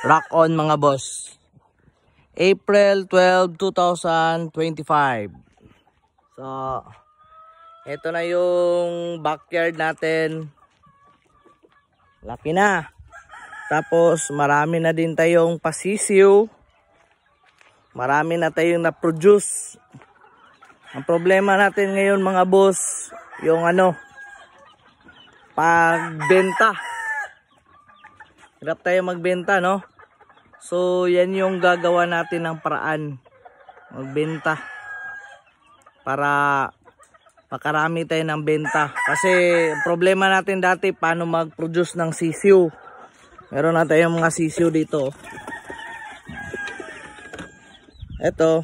Rock on mga boss. April 12, 2025. So, ito na yung backyard natin. Laki na. Tapos, marami na din tayong pasisiw. Marami na tayong na-produce. Ang problema natin ngayon mga boss, yung pagbenta. Hirap tayo magbenta, no? So, yan yung gagawa natin ng paraan. Magbenta. Para makarami tayo ng benta. Kasi, problema natin dati, paano mag-produce ng sisiw. Meron na tayong mga sisiw dito. Ito.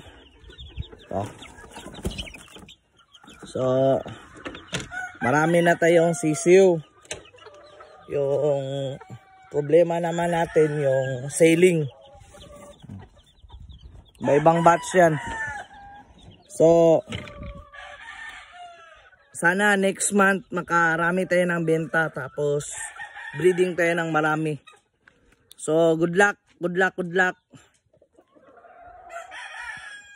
So, marami na tayong sisiw. Yung problema naman natin yung sailing. Ibang batch yan. So, sana next month makarami tayo ng benta. Tapos, breeding tayo ng marami. So, good luck. Good luck. Good luck.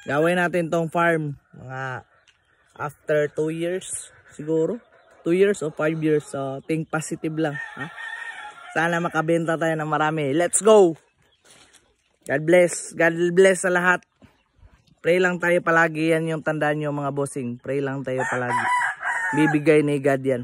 Gawin natin tong farm. Mga after 2 years siguro. 2 years o 5 years. So, think positive lang. Ha? Sana makabenta tayo ng marami. Let's go! God bless. God bless sa lahat. Pray lang tayo palagi. Yan yung tandaan nyo mga bossing. Pray lang tayo palagi. Bibigay ni God yan.